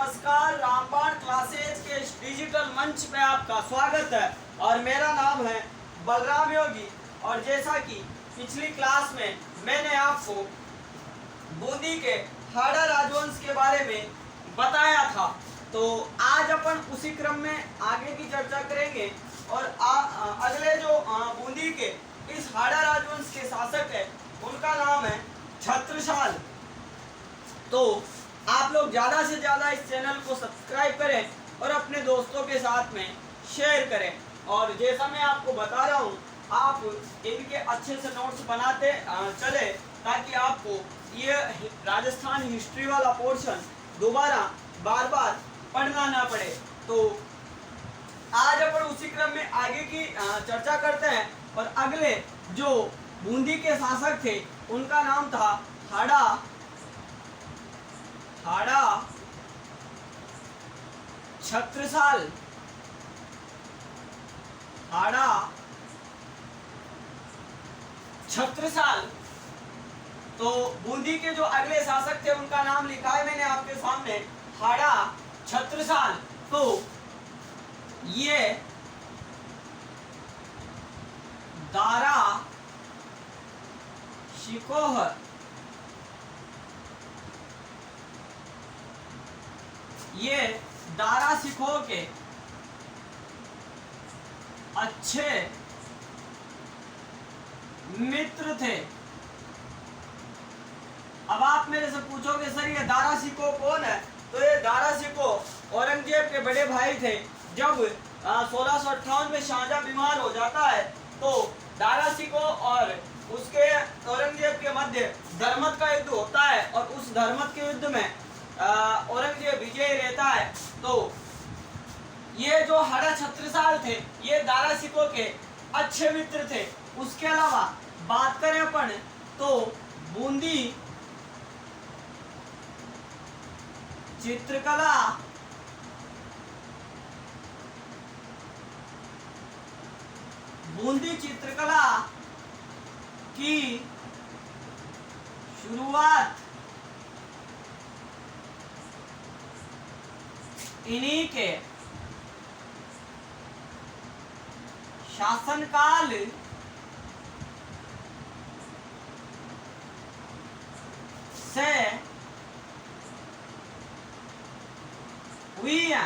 नमस्कार, रामबाण क्लासेज के इस डिजिटल मंच पे आपका स्वागत है और मेरा नाम है बलराम योगी। और जैसा कि पिछली क्लास में मैंने आपको बूंदी के हाड़ा राजवंश के बारे में बताया था, तो आज अपन उसी क्रम में आगे की चर्चा करेंगे। और अगले जो बूंदी के इस हाड़ा राजवंश के शासक है उनका नाम है छत्रसाल। तो आप लोग ज़्यादा से ज़्यादा इस चैनल को सब्सक्राइब करें और अपने दोस्तों के साथ में शेयर करें। और जैसा मैं आपको बता रहा हूँ, आप इनके अच्छे से नोट्स बनाते चले ताकि आपको ये राजस्थान हिस्ट्री वाला पोर्शन दोबारा बार बार पढ़ना ना पड़े। तो आज अपन उसी क्रम में आगे की चर्चा करते हैं। और अगले जो बूंदी के शासक थे उनका नाम था हाड़ा छत्रसाल। हाड़ा छत्रसाल। तो बूंदी के जो अगले शासक थे उनका नाम लिखा है मैंने आपके सामने, हाड़ा छत्रसाल। तो ये दारा शिकोह, ये दारा शिकोह के अच्छे मित्र थे। अब आप मेरे से पूछोगे सर ये दारा शिकोह कौन है? तो ये दारा शिकोह औरंगजेब के बड़े भाई थे। जब 1658 में शाहजहां बीमार हो जाता है तो दारा शिकोह और उसके औरंगजेब के मध्य धर्मत का युद्ध होता है और उस धर्मत के युद्ध में औरंगजेब विजयी रहता है। तो ये जो हाड़ा छत्रसाल थे ये दारा शिकोह के अच्छे मित्र थे। उसके अलावा बात करें अपन तो बूंदी चित्रकला की शुरुआत इन्हीं के शासनकाल से हुई है।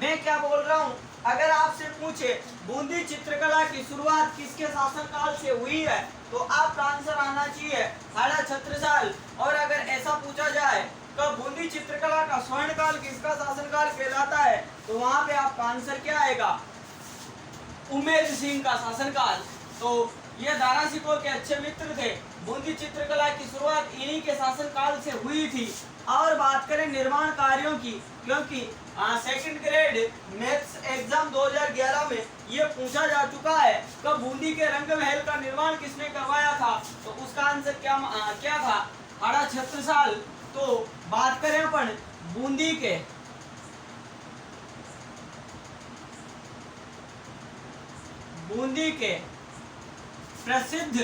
मैं क्या बोल रहा हूं, अगर आपसे पूछे बूंदी चित्रकला की शुरुआत किसके शासनकाल से हुई है तो आपका आंसर आना चाहिए हाड़ा छत्रसाल। और अगर ऐसा पूछा जाए तो बूंदी चित्रकला का स्वर्णकाल किसका शासनकाल कहलाता है तो वहां पे आपका आंसर क्या आएगा? उमेद सिंह का शासनकाल। तो ये दारा शिकोह के अच्छे मित्र थे। बूंदी चित्रकला की शुरुआत इन्हीं के शासनकाल से हुई थी। और बात करें निर्माण कार्यों की, क्योंकि सेकंड ग्रेड मैथ्स एग्जाम 2011 में ये पूछा जा चुका है कि बूंदी के रंग महल का निर्माण किसने करवाया था, तो उसका आंसर क्या था? हाड़ा छत्रसाल। तो बात करें अपन बूंदी के प्रसिद्ध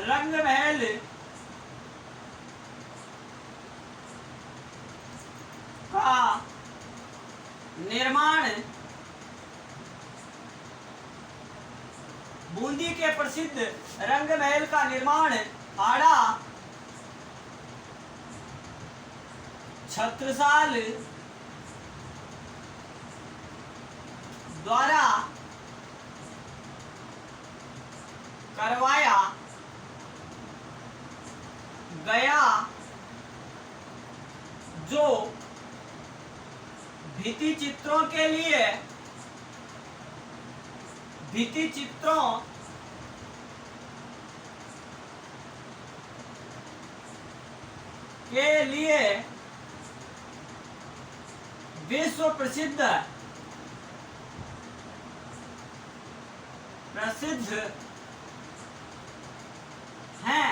रंग महल का निर्माण, बूंदी के प्रसिद्ध रंग महल का निर्माण हाड़ा छत्रसाल द्वारा करवाया गया, जो भित्ति चित्रों के लिए विश्व प्रसिद्ध हैं।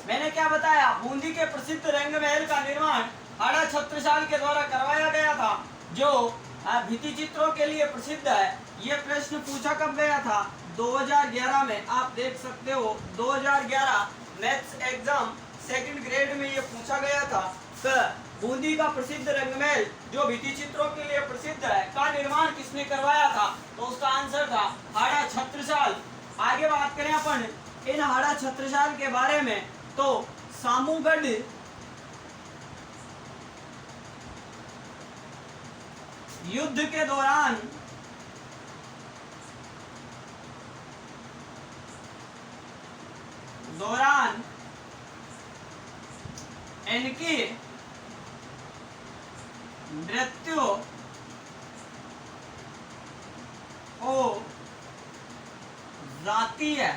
मैंने क्या बताया? बूंदी के प्रसिद्ध रंग महल का निर्माण हाड़ा छत्रसाल के द्वारा करवाया गया था, जो भित्ति चित्रों के लिए प्रसिद्ध है। यह प्रश्न पूछा कब गया था? 2011 में आप देख सकते हो 2011 मैथ्स एग्जाम सेकंड ग्रेड में ये पूछा गया था कि बूंदी का प्रसिद्ध रंगमहल जो भित्ति चित्रों के लिए प्रसिद्ध है का निर्माण किसने करवाया था, तो उसका आंसर था हाड़ा छत्रसाल। आगे बात करें अपन इन हाड़ा छत्रसाल के बारे में, तो सामूगढ़ युद्ध के दौरान इनकी मृत्यु हो जाती है।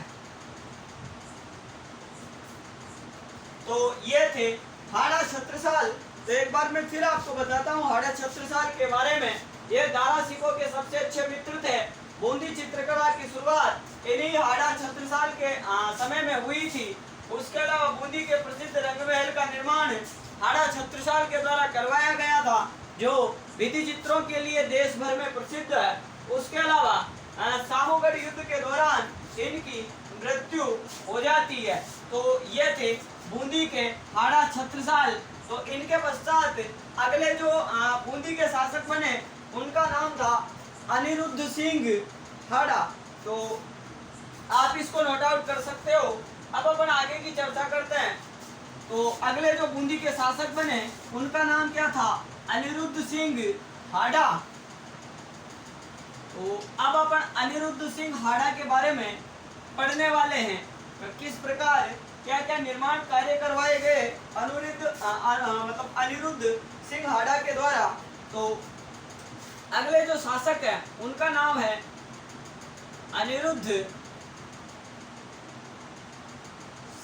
तो ये थे हाड़ा छत्रसाल। तो एक बार मैं फिर आपको बताता हूँ हाड़ा छत्रसाल के बारे में। ये दारा सिकों के सबसे अच्छे मित्र थे। बूंदी चित्रकला की शुरुआत इन्हीं हाड़ा छत्रसाल के समय में हुई थी। उसके अलावा बूंदी के प्रसिद्ध रंगमहल का निर्माण हाड़ा छत्रसाल के द्वारा करवाया गया था, जो भित्ति चित्रों के लिए देश भर में प्रसिद्ध है। उसके अलावा सामूगढ़ युद्ध के दौरान इनकी मृत्यु हो जाती है। तो ये थे बूंदी के हाड़ा छत्रसाल। तो इनके पश्चात अगले जो बूंदी के शासक बने उनका नाम था अनिरुद्ध सिंह हाड़ा। तो आप इसको नोट आउट कर सकते हो। अब अपन आगे की चर्चा करते हैं। तो अगले जो बूंदी के शासक बने उनका नाम क्या था, अनिरुद्ध सिंह हाड़ा। तो अब अपन अनिरुद्ध सिंह हाड़ा के बारे में पढ़ने वाले हैं। तो किस प्रकार क्या क्या निर्माण कार्य करवाए गए अनिरुद्ध सिंह हाड़ा के द्वारा। तो अगले जो शासक है उनका नाम है अनिरुद्ध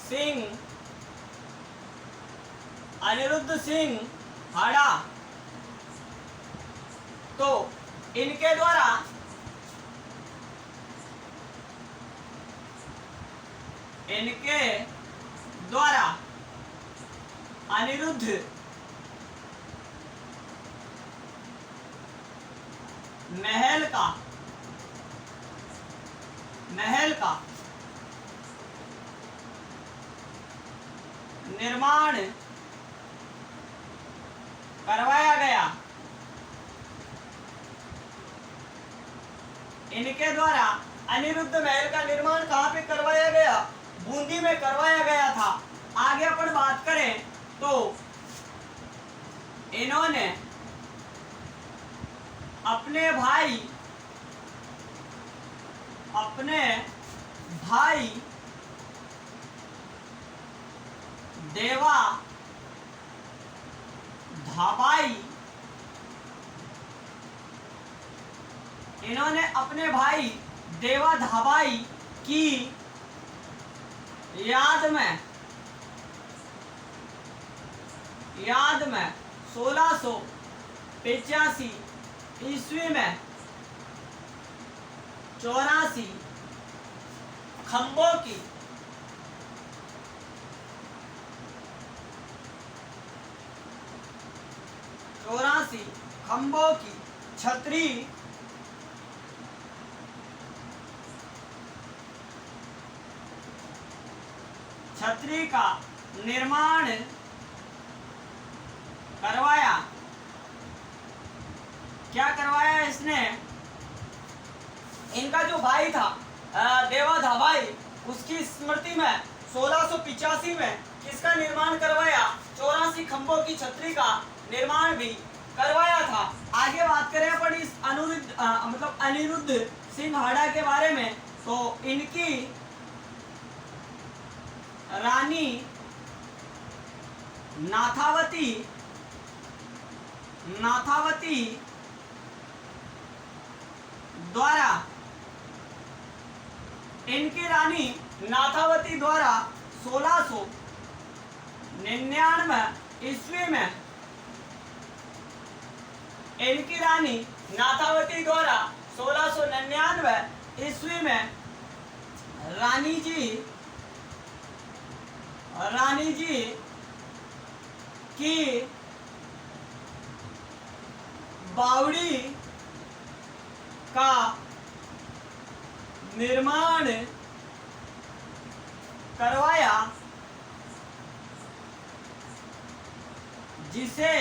सिंह हाड़ा। तो इनके द्वारा अनिरुद्ध महल का निर्माण करवाया गया। इनके द्वारा अनिरुद्ध महल का निर्माण कहाँ पे करवाया गया, बूंदी में करवाया गया था। आगे अपन बात करें तो इन्होंने अपने भाई देवा धाबाई की याद में 1685 ईस्वी में 84 खंभों की छतरी का निर्माण करवाया। क्या करवाया इसने, इनका जो भाई था देवा धाबाई, उसकी स्मृति में 1685 में किसका निर्माण करवाया, 84 खंभों की छतरी का निर्माण भी करवाया था। आगे बात करें अपन इस अनिरुद्ध सिंह हाड़ा के बारे में, तो इनकी रानी नाथावती द्वारा 1699 ईस्वी में रानी जी की बावड़ी का निर्माण करवाया, जिसे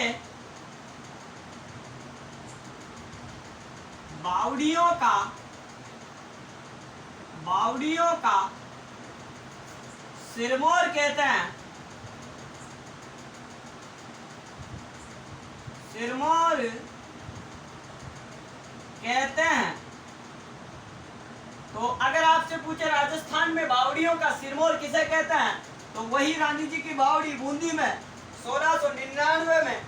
बावड़ियों का सिरमौर कहते हैं। सिरमौर कहते हैं। तो अगर आपसे पूछे राजस्थान में बावड़ियों का सिरमौर किसे कहते हैं, तो वही रानी जी की बावड़ी बूंदी में 1699 में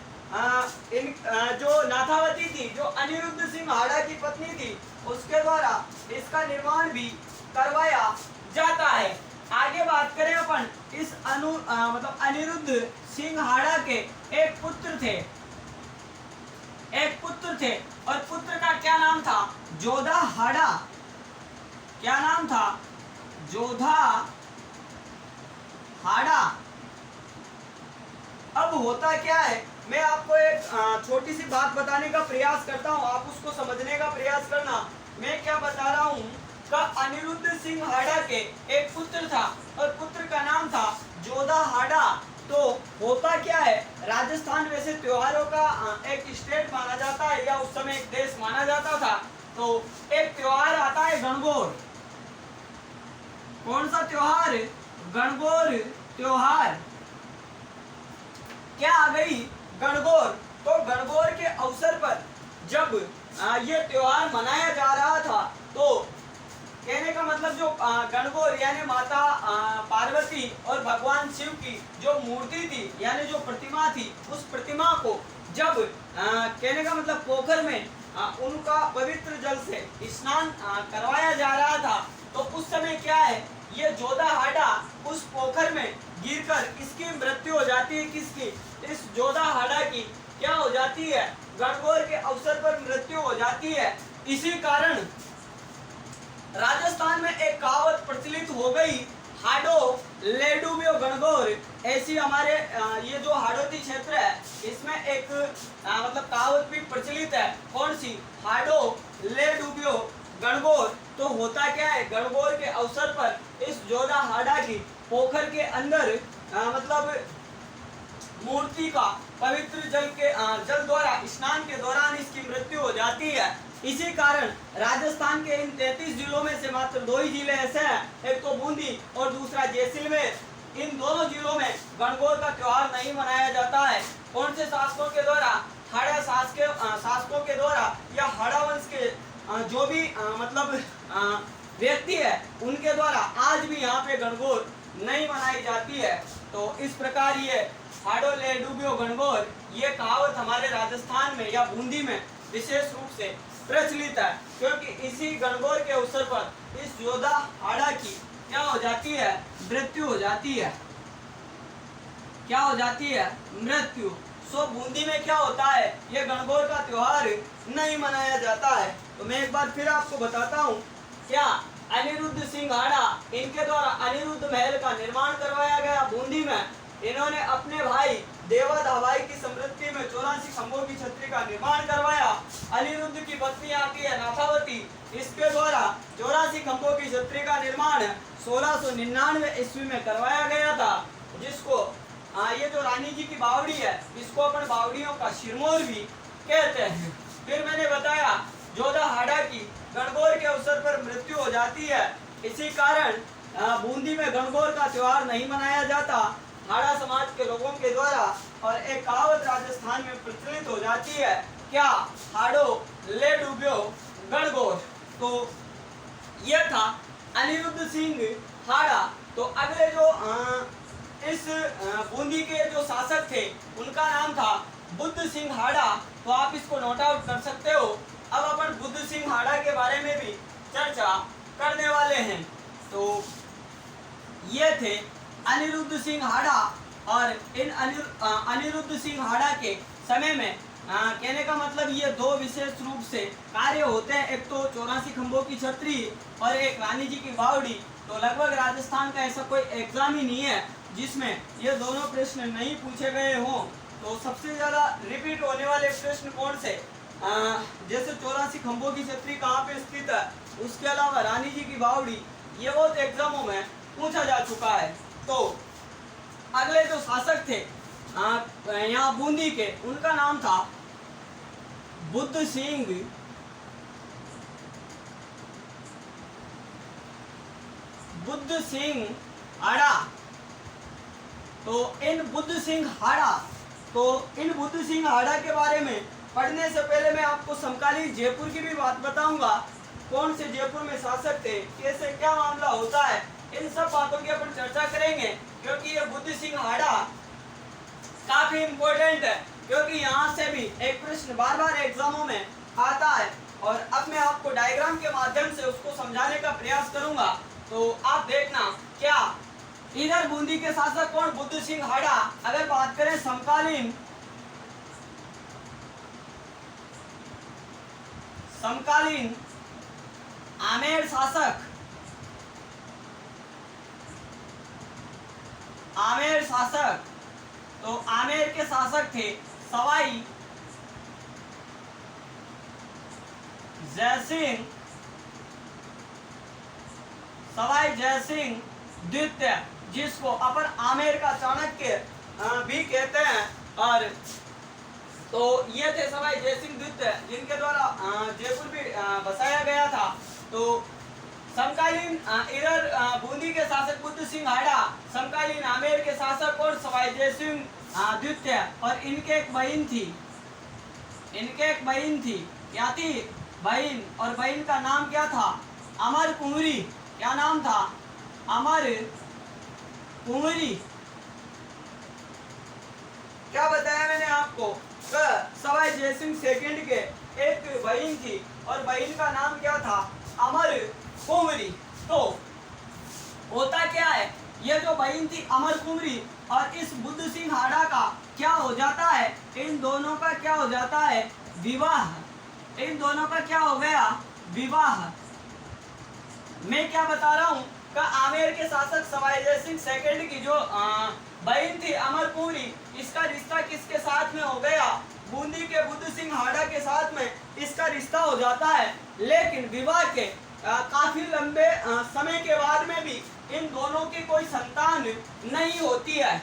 जो नाथावती थी, जो अनिरुद्ध सिंह हाड़ा की पत्नी थी, उसके द्वारा इसका निर्माण भी करवाया जाता है। आगे बात करें अपन इस मतलब अनिरुद्ध सिंह हाड़ा के एक पुत्र थे और पुत्र का क्या नाम था? जोधा हाड़ा। क्या नाम था? जोधा हाड़ा। अब होता क्या है, मैं आपको एक छोटी सी बात बताने का प्रयास करता हूं, आप उसको समझने का प्रयास करना। मैं क्या बता रहा हूं का अनिरुद्ध सिंह हाड़ा के एक पुत्र था और पुत्र का नाम था जोधा हाड़ा। तो होता क्या है, राजस्थान वैसे त्योहारों का एक स्टेट माना जाता है, या उस समय एक देश माना जाता था। तो एक त्योहार आता है गणगौर। कौन सा त्योहार? गणगौर त्योहार। क्या आ गई? गणगौर। तो गणगौर के अवसर पर जब ये त्योहार मनाया जा रहा था, तो कहने का मतलब जो गणगौर यानी माता पार्वती और भगवान शिव की जो मूर्ति थी, यानी जो प्रतिमा थी, उस प्रतिमा को जब कहने का मतलब पोखर में उनका पवित्र जल से स्नान करवाया जा रहा था, तो उस समय क्या है, ये जोधा हाड़ा उस पोखर में गिरकर इसकी मृत्यु हो जाती है। किसकी? इस जोधा हाड़ा की क्या हो जाती है? गणगौर के अवसर पर मृत्यु हो जाती है। इसी कारण राजस्थान में एक कहावत प्रचलित हो गई, हाडो ले डूबियो गणगौर। ऐसी हमारे ये जो हाड़ौती क्षेत्र है, इसमें एक मतलब कहावत भी प्रचलित है। कौन सी? हाडो ले डूबियो गणगौर। तो होता क्या है, गणगौर के अवसर पर इस जोधा हाड़ा की पोखर के अंदर मतलब मूर्ति का पवित्र जल द्वारा स्नान के दौरान इसकी मृत्यु हो जाती है। इसी कारण राजस्थान के इन 33 जिलों में से मात्र 2 ही जिले ऐसे हैं, एक तो बूंदी और दूसरा जैसलमेर। इन दोनों जिलों में गणगौर का त्योहार नहीं मनाया जाता है। कौन से शासकों के द्वारा? हाड़ा शासकों के द्वारा, या हाड़ा वंश के जो भी मतलब व्यक्ति है, उनके द्वारा आज भी यहाँ पे गणगौर नहीं मनाई जाती है। तो इस प्रकार ये हाडो ले डूबियो गणगौर, ये कहावत हमारे राजस्थान में या बूंदी में विशेष रूप से प्रचलित है, क्योंकि इसी गणगौर के अवसर पर इस जोधा हाड़ा की क्या हो जाती है? मृत्यु हो जाती है। क्या हो जाती है? मृत्यु। सो बूंदी में क्या होता है, ये गणगौर का त्योहार नहीं मनाया जाता है। तो मैं एक बार फिर आपको बताता हूँ, क्या अनिरुद्ध सिंह हाड़ा, इनके द्वारा अनिरुद्ध महल का निर्माण करवाया गया बूंदी में। इन्होंने अपने भाई देवा धाबाई की समृद्धि में 84 खंभों की छतरी का निर्माण करवाया। अनिरुद्ध की पत्नी आती है नाथावती, इसके द्वारा 84 खंभों की छतरी का निर्माण 1699 ईस्वी में करवाया गया था, जिसको ये जो रानी जी की बावड़ी है, इसको अपन बावड़ियों का सिरमौर भी कहते हैं। फिर मैंने बताया जोधा हाड़ा की गणगौर के अवसर पर मृत्यु हो जाती है, इसी कारण बूंदी में गणगौर का त्योहार नहीं मनाया जाता हाड़ा समाज के लोगों के द्वारा। और एक कहावत राजस्थान में प्रचलित हो जाती है, क्या? हाड़ो ले डूबियो गणगौर। तो यह था अनिरुद्ध सिंह हाड़ा। तो अगले जो इस बूंदी के जो शासक थे, उनका नाम था बुद्ध सिंह हाड़ा। तो आप इसको नोट आउट कर सकते हो। अब अपन बुद्ध सिंह हाड़ा के बारे में भी चर्चा करने वाले हैं। तो ये थे अनिरुद्ध सिंह हाड़ा, और इन अनिरुद्ध सिंह हाड़ा के समय में कहने का मतलब ये 2 विशेष रूप से कार्य होते हैं, एक तो 84 खंभों की छतरी और एक रानी जी की बावड़ी। तो लगभग राजस्थान का ऐसा कोई एग्जाम ही नहीं है जिसमें ये दोनों प्रश्न नहीं पूछे गए हों। तो सबसे ज़्यादा रिपीट होने वाले प्रश्न कौन से? जैसे 84 खंभों की छतरी कहाँ पे स्थित है, उसके अलावा रानी जी की बावड़ी, ये बहुत एग्जामों में पूछा जा चुका है। तो अगले जो शासक थे यहाँ बूंदी के, उनका नाम था बुद्ध सिंह हाड़ा। तो इन बुद्ध सिंह हाड़ा के बारे में पढ़ने से पहले मैं आपको समकालीन जयपुर की भी बात बताऊंगा। कौन से जयपुर में शासक थे, कैसे क्या मामला होता है, इन सब बातों की अपन चर्चा करेंगे, क्योंकि ये बुद्ध सिंह हाड़ा काफी इम्पोर्टेंट है, क्योंकि यहाँ से भी एक प्रश्न बार बार एग्जामों में आता है। और अब मैं आपको डायग्राम के माध्यम से उसको समझाने का प्रयास करूंगा। तो आप देखना, क्या इधर बूंदी के शासक कौन, बुद्ध सिंह हाड़ा। अगर बात करें समकालीन आमेर शासक, तो आमेर के शासक थे सवाई जयसिंह द्वितीय, जिसको अपन आमेर का चाणक्य भी कहते हैं। और तो ये थे सवाई जयसिंह द्वितीय, जिनके द्वारा जयपुर भी बसाया गया था। तो समकालीन इधर बूंदी के शासक बुद्ध सिंह हाड़ा, समकालीन आमेर के शासक और सवाई जयसिंह द्वितीय। और इनके एक बहन थी, क्या थी बहन, और बहन का नाम क्या था, अमर कुंवरी। क्या नाम था, अमर कुंवरी। क्या बताया मैंने आपको, सवाई जयसिंह सेकंड के एक बहन थी और बहन का नाम क्या था, अमर कुंवरी। तो होता क्या है, ये जो बहन थी अमर कुंवरी और इस बुद्ध सिंह हाड़ा का क्या हो जाता है, इन दोनों का क्या हो जाता है, विवाह। इन दोनों का क्या हो गया, विवाह। मैं क्या बता रहा हूँ, का आमेर के शासक सवाई जयसिंह सेकंड की जो बहन थी अमर कुंवरी, इसका रिश्ता किसके साथ में हो गया, बूंदी के बुद्ध सिंह हाड़ा के साथ में इसका रिश्ता हो जाता है। लेकिन विवाह के काफी लंबे समय के बाद में भी इन दोनों की कोई संतान नहीं होती है।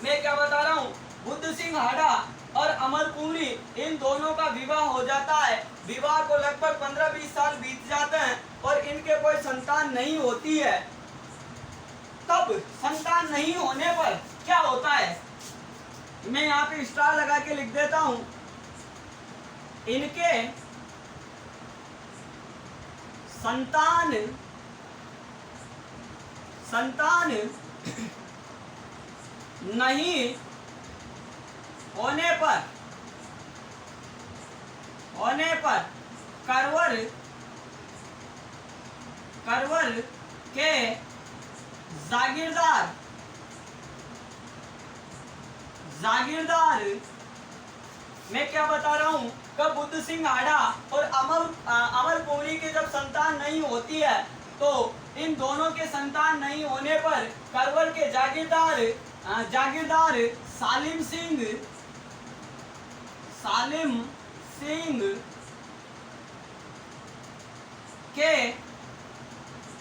मैं क्या बता रहा हूँ, बुद्ध सिंह हाड़ा और अमर कुंवरी, इन दोनों का विवाह हो जाता है। विवाह को लगभग 15-20 साल बीत जाते हैं और इनके कोई संतान नहीं होती है। तब संतान नहीं होने पर क्या होता है, मैं यहाँ पे स्टार लगा के लिख देता हूं, इनके संतान नहीं होने पर करवर के जागीरदार मैं क्या बता रहा हूँ, कब बुद्ध सिंह हाड़ा और अमर कुंवरी की जब संतान नहीं होती है, तो इन दोनों के संतान नहीं होने पर करवर के जागीरदार सालिम सिंह के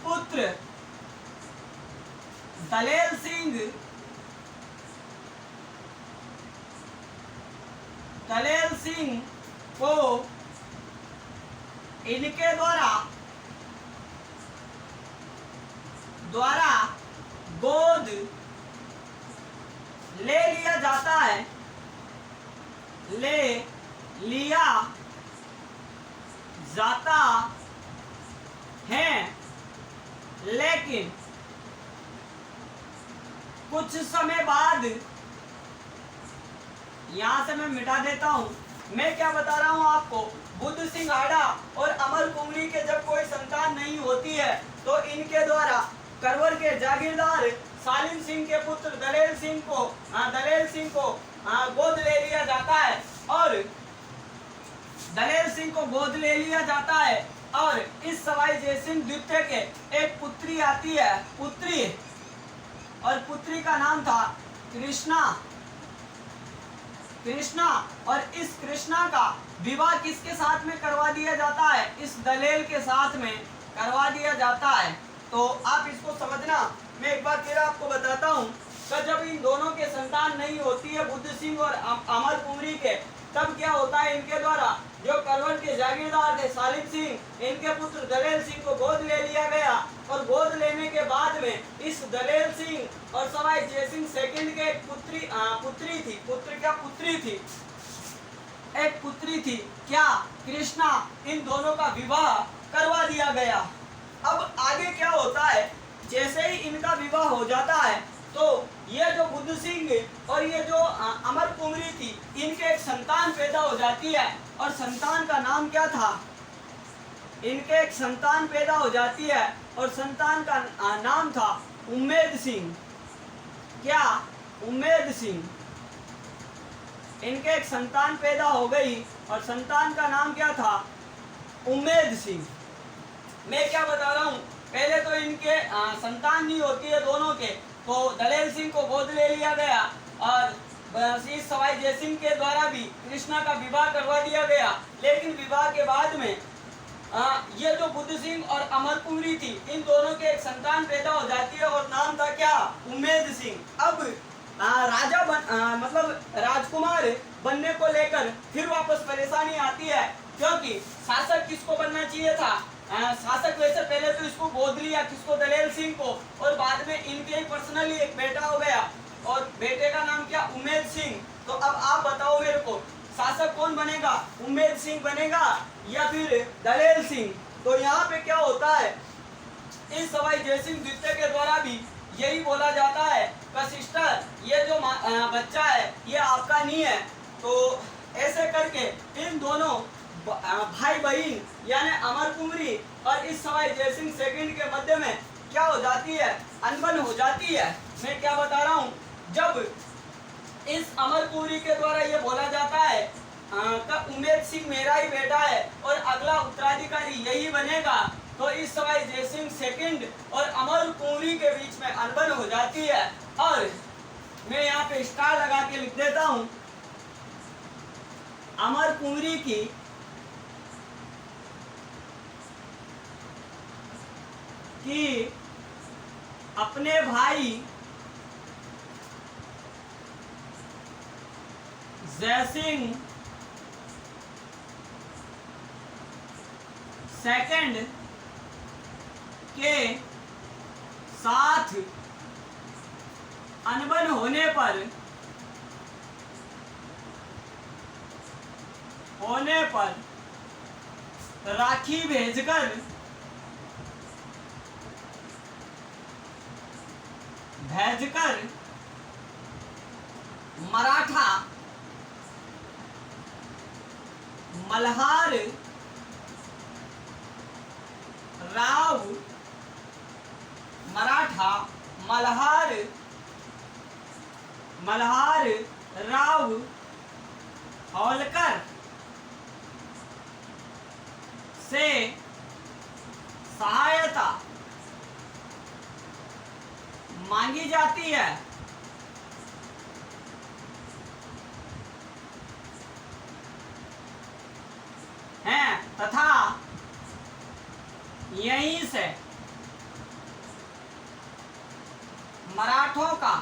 पुत्र दलेल सिंह को इनके द्वारा गोद ले लिया जाता है, लेकिन कुछ समय बाद, यहां से मैं मिटा देता हूं, मैं क्या बता रहा हूं आपको, बुद्ध सिंह हाड़ा और अमर कुंवरी के जब कोई संतान नहीं होती है, तो इनके द्वारा करवर के जागीरदार सालिम सिंह के पुत्र दलेल सिंह को गोद ले लिया जाता है। और दलेल सिंह को गोद ले लिया जाता है और इस सवाई जयसिंह द्वितीय के एक पुत्री आती है, और पुत्री का नाम था कृष्णा, और इस कृष्णा का विवाह किसके साथ में करवा दिया जाता है? इस दलेल के साथ में करवा दिया जाता है। तो आप इसको समझना। मैं एक बार फिर आपको बताता हूँ। तो जब इन दोनों के संतान नहीं होती है, बुद्ध सिंह और अमर कुंवरी के, तब क्या होता है, इनके द्वारा जो करवर के जागीरदार थे सालिम सिंह, इनके पुत्र दलेल सिंह को गोद ले लिया गया। और गोद लेने के बाद में इस दलेल सिंह और सवाई जयसिंह सेकंड के एक पुत्री थी। एक पुत्री थी क्या? कृष्णा। इन दोनों का विवाह करवा दिया गया। अब आगे क्या होता है, जैसे ही इनका विवाह हो जाता है तो ये जो बुद्ध सिंह और ये जो अमर कुंवरी थी, इनके एक संतान पैदा हो जाती है। और संतान का नाम क्या था? इनके एक संतान पैदा हो जाती है और संतान का नाम था उम्मेद सिंह। क्या? उम्मेद सिंह। इनके एक संतान पैदा हो गई और संतान का नाम क्या था? उम्मेद सिंह। मैं क्या बता रहा हूँ, पहले तो इनके संतान नहीं होती है दोनों के, तो दलेल सिंह को गोद ले लिया गया और इस सवाई जयसिंह के द्वारा भी कृष्णा का विवाह करवा दिया गया। लेकिन विवाह के बाद में ये जो बुद्ध सिंह और अमर कुंवरी थी, इन दोनों के एक संतान पैदा हो जाती है और नाम था क्या? उम्मेद सिंह। अब राजा मतलब राजकुमार बनने को लेकर फिर वापस परेशानी आती है, क्योंकि शासक किसको बनना चाहिए था? शासक वैसे पहले तो इसको गोद लिया, किसको? दलेल सिंह को, और बाद में इनके ही पर्सनली एक बेटा हो गया और बेटे का नाम क्या? उम्मेद सिंह। तो अब आप बताओ मेरे को, शासक कौन बनेगा? उम्मेद सिंह बनेगा या फिर दलेल सिंह? तो यहाँ पे क्या होता है, इस सवाई जयसिंह द्वितीय के द्वारा भी यही बोला जाता है कि सिस्टर, ये जो बच्चा है ये आपका नहीं है। तो ऐसे करके इन दोनों भाई बहन यानी अमर कुंवरी और इस सवाई जयसिंह सेकंड के मध्य में क्या हो जाती है? अनबन हो जाती है। मैं क्या बता रहा हूँ, जब इस अमर कुंवरी के द्वारा ये बोला जाता है कि उम्मेद सिंह मेरा ही बेटा है और अगला उत्तराधिकारी यही बनेगा, तो इस सवाई जयसिंह सेकंड और अमर कुंवरी के बीच में अनबन हो जाती है। और मैं यहाँ पे स्टार लगा के लिख देता हूँ, अमर कुंवरी की कि अपने भाई जयसिंह सेकंड के साथ अनबन होने पर राखी भेजकर मराठा मल्हार राव होलकर से सहायता मांगी जाती है। तथा यहीं से मराठों का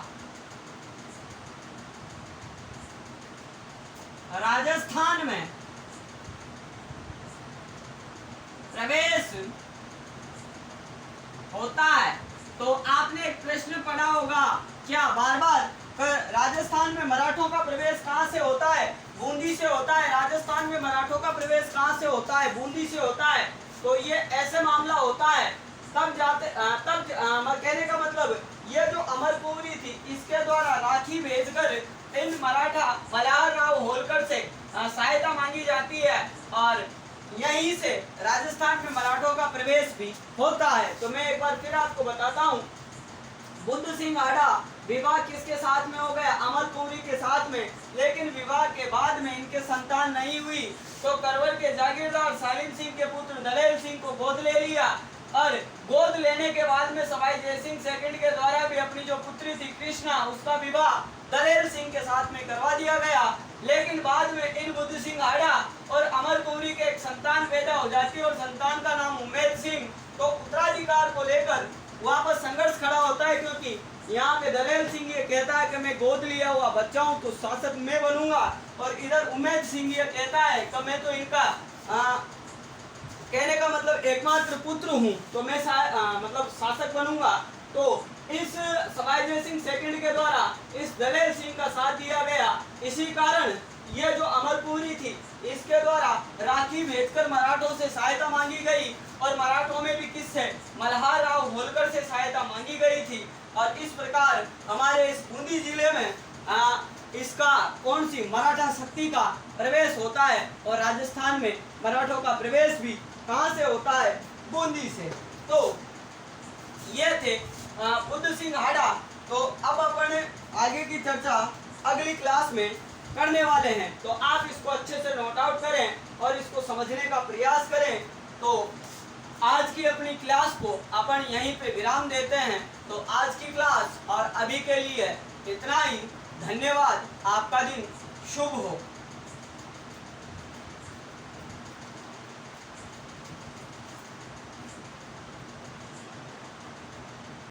राजस्थान में प्रवेश होता है। तो आपने एक प्रश्न पढ़ा होगा क्या बार बार, राजस्थान में मराठों का प्रवेश कहाँ से होता है? बूंदी से होता है। राजस्थान में मराठों का प्रवेश कहाँ से होता है? बूंदी से होता है। तो ये ऐसे मामला होता है, तब कहने का मतलब ये जो अमर कुंवरी थी, इसके द्वारा राखी भेजकर इन मराठा मल्हार राव होलकर से सहायता मांगी जाती है और यहीं से राजस्थान में मराठों का प्रवेश भी होता है। तो मैं एक बार फिर आपको बताता हूँ, बुद्ध सिंह आडा विवाह किसके साथ में हो गया? अमर कुंवरी के साथ में। लेकिन विवाह के बाद में इनके संतान नहीं हुई, तो करवर के जागीरदार सालिम सिंह के पुत्र दलेल सिंह को गोद ले लिया और गोद लेने के बाद में सवाई जय सिंह सेकंड के द्वारा भी अपनी जो पुत्री थी कृष्णा उसका विवाह दलेर सिंह के साथ में करवा दिया गया। लेकिन बाद में इन बुद्ध सिंह हाड़ा और अमरपुरी के एक संतान पैदा हो जाती है और संतान का नाम उम्मेद सिंह। तो उत्तराधिकार को लेकर वहाँ पर संघर्ष खड़ा होता है, क्योंकि यहाँ पे दलेर सिंह ये कहता है कि मैं गोद लिया हुआ बच्चा हूँ तो शासक मैं बनूंगा, और इधर उम्मेद सिंह ये कहता है कि मैं तो इनका कहने का मतलब एकमात्र पुत्र हूँ तो मैं मतलब शासक बनूंगा। तो इस सवाई जय सिंह सेकंड के द्वारा इस दलेर सिंह का साथ दिया गया। इसी कारण ये जो अमरपुरी थी इसके द्वारा राखी भेजकर मराठों से सहायता मांगी गई, और मराठों में भी किससे, मल्हार राव होलकर से सहायता मांगी गई थी। और इस प्रकार हमारे इस बूंदी जिले में इसका कौन सी मराठा शक्ति का प्रवेश होता है, और राजस्थान में मराठों का प्रवेश भी कहाँ से होता है, बूंदी से। तो ये थे बुद्ध सिंह हाड़ा। तो अब अपन आगे की चर्चा अगली क्लास में करने वाले हैं, तो आप इसको अच्छे से नोट आउट करें और इसको समझने का प्रयास करें। तो आज की अपनी क्लास को अपन यहीं पे विराम देते हैं। तो आज की क्लास और अभी के लिए इतना ही। धन्यवाद। आपका दिन शुभ हो।